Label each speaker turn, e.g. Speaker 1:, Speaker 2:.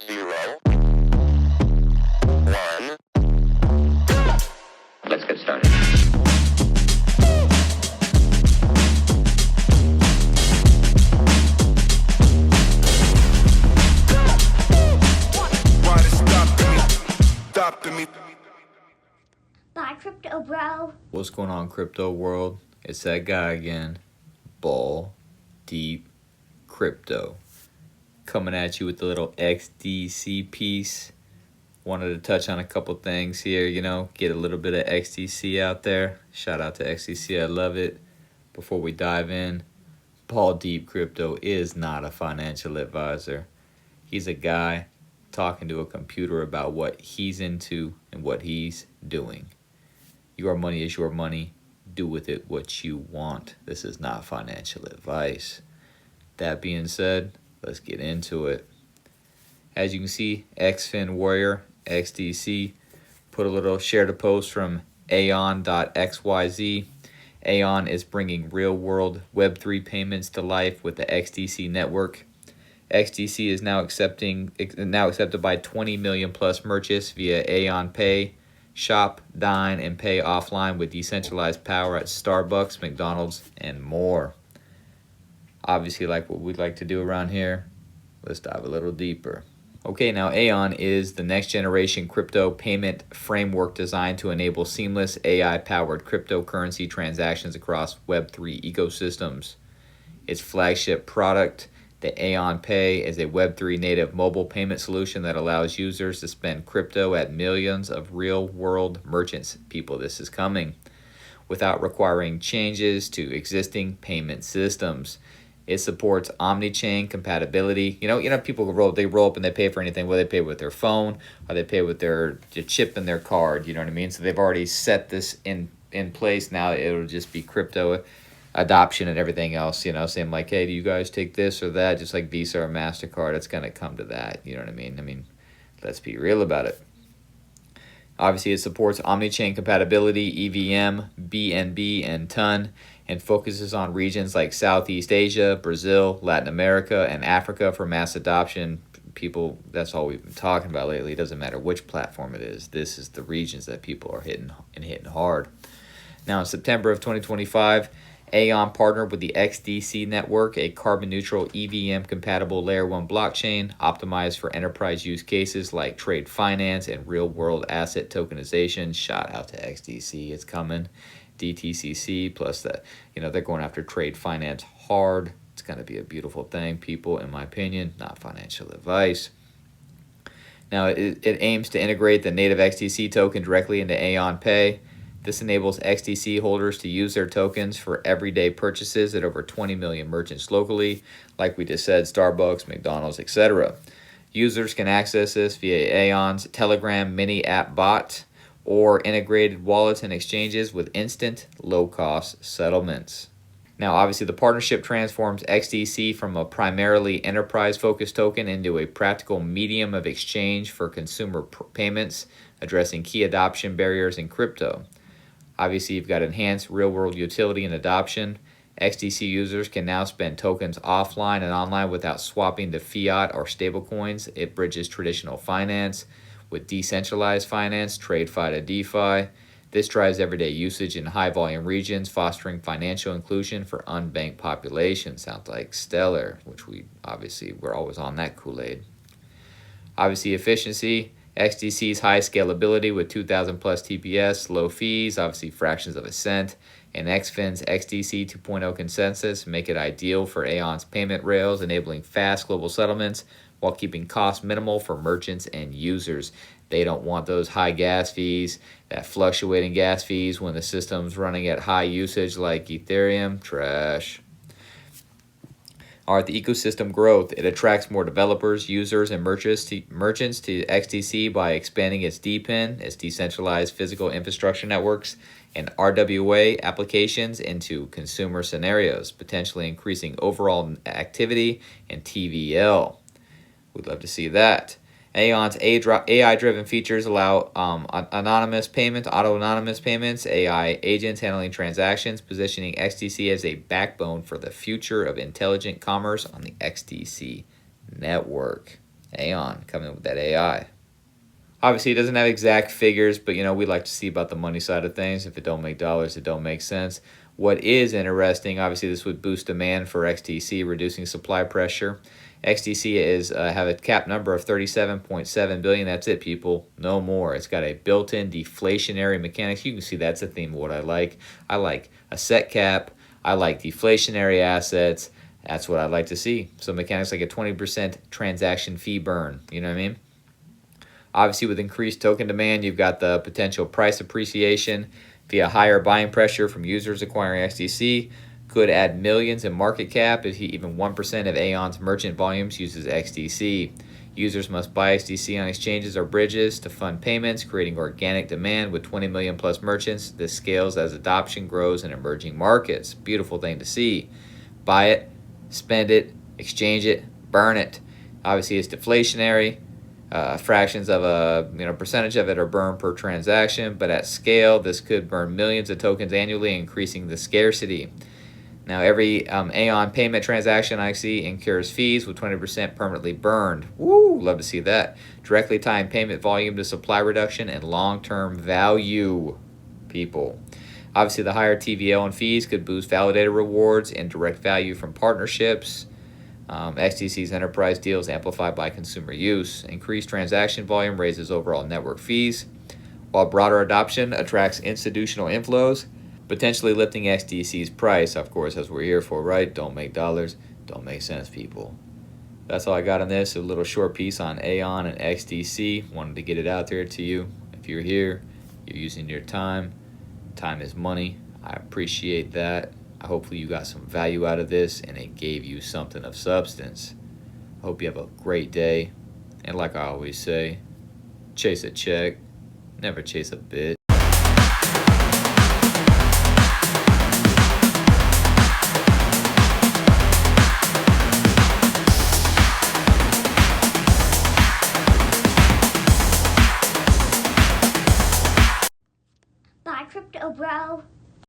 Speaker 1: 0, 1.
Speaker 2: Let's get started.
Speaker 1: Why it stopping me?
Speaker 3: Bye, crypto bro.
Speaker 4: What's going on, crypto world? It's that guy again, Ball Deep Crypto, coming at you with the little XDC piece. Wanted to touch on a couple things here, get a little bit of XDC out there. Shout out to XDC, I love it. Before we dive in, Ball Deep Crypto is not a financial advisor. He's a guy talking to a computer about what he's into and what he's doing. Your money is your money. Do with it what you want. This is not financial advice. That being said, let's get into it. As you can see, XFin Warrior, XDC, shared a post from AEON.xyz. AEON is bringing real-world Web3 payments to life with the XDC network. XDC is now accepted by 20 million plus merchants via AEON Pay. Shop, dine, and pay offline with decentralized power at Starbucks, McDonald's, and more. Obviously, like what we'd like to do around here, let's dive a little deeper. Okay, now AEON is the next generation crypto payment framework designed to enable seamless AI-powered cryptocurrency transactions across Web3 ecosystems. Its flagship product, the AEON Pay, is a Web3 native mobile payment solution that allows users to spend crypto at millions of real-world merchants. People, this is coming. Without requiring changes to existing payment systems. It supports omni-chain compatibility. People roll up and they pay for anything. Whether they pay with their phone or they pay with their chip in their card. You know what I mean? So they've already set this in place. Now it'll just be crypto adoption and everything else, saying like, hey, do you guys take this or that? Just like Visa or MasterCard, it's going to come to that. You know what I mean? Let's be real about it. Obviously, it supports omni-chain compatibility, EVM, BNB, and TON, and focuses on regions like Southeast Asia, Brazil, Latin America, and Africa for mass adoption. People, that's all we've been talking about lately. It doesn't matter which platform it is. This is the regions that people are hitting hard. Now, in September of 2025, AEON partnered with the XDC network, a carbon-neutral EVM-compatible Layer 1 blockchain optimized for enterprise use cases like trade finance and real-world asset tokenization. Shout out to XDC, it's coming. DTCC, plus that, they're going after trade finance hard. It's going to be a beautiful thing, people, in my opinion, not financial advice. Now, it aims to integrate the native XDC token directly into AEON Pay. This enables XDC holders to use their tokens for everyday purchases at over 20 million merchants locally, like we just said, Starbucks, McDonald's, etc. Users can access this via AEON's Telegram mini app bot or integrated wallets and exchanges with instant, low-cost settlements. Now, obviously, the partnership transforms XDC from a primarily enterprise-focused token into a practical medium of exchange for consumer payments, addressing key adoption barriers in crypto. Obviously, you've got enhanced real-world utility and adoption. XDC users can now spend tokens offline and online without swapping to fiat or stablecoins. It bridges traditional finance with decentralized finance, TradeFi to DeFi. This drives everyday usage in high-volume regions, fostering financial inclusion for unbanked populations. Sounds like stellar, which we're always on that Kool-Aid. Obviously, efficiency. XDC's high scalability with 2,000 plus TPS, low fees, obviously fractions of a cent, and XFin's XDC 2.0 consensus make it ideal for AEON's payment rails, enabling fast global settlements while keeping costs minimal for merchants and users. They don't want those high gas fees, that fluctuating gas fees when the system's running at high usage like Ethereum. Trash. All right, the ecosystem growth. It attracts more developers, users, and merchants to XDC by expanding its DePIN, its decentralized physical infrastructure networks, and RWA applications into consumer scenarios, potentially increasing overall activity and TVL. We'd love to see that. AEON's AI-driven features allow anonymous payments, auto-anonymous payments, AI agents handling transactions, positioning XDC as a backbone for the future of intelligent commerce on the XDC network. AEON coming with that AI. Obviously, it doesn't have exact figures, but we like to see about the money side of things. If it don't make dollars, it don't make sense. What is interesting, obviously, this would boost demand for XDC, reducing supply pressure. XDC is have a cap number of 37.7 billion. That's it, people. No more. It's got a built-in deflationary mechanics. You can see that's a theme of what I like. I like a set cap. I like deflationary assets. That's what I like to see. So mechanics like a 20% transaction fee burn. You know what I mean? Obviously, with increased token demand, you've got the potential price appreciation via higher buying pressure from users acquiring XDC. Could add millions in market cap if even 1% of AEON's merchant volumes uses XDC. Users must buy XDC on exchanges or bridges to fund payments, creating organic demand with 20 million plus merchants. This scales as adoption grows in emerging markets. Beautiful thing to see. Buy it, spend it, exchange it, burn it. Obviously, it's deflationary. Fractions of a percentage of it are burned per transaction, but at scale, this could burn millions of tokens annually, increasing the scarcity. Now, every AEON payment transaction I see incurs fees with 20% permanently burned. Woo, love to see that. Directly tying payment volume to supply reduction and long-term value, people. Obviously, the higher TVL and fees could boost validator rewards and direct value from partnerships. XDC's enterprise deals amplified by consumer use. Increased transaction volume raises overall network fees, while broader adoption attracts institutional inflows, potentially lifting XDC's price. Of course, as we're here for, right? Don't make dollars, don't make sense, people. That's all I got on this. A little short piece on AEON and XDC. Wanted to get it out there to you. If you're here, you're using your time. Time is money. I appreciate that. Hopefully you got some value out of this and it gave you something of substance. I hope you have a great day. And like I always say, chase a check, never chase a bit.
Speaker 3: Bye, Crypto Bro.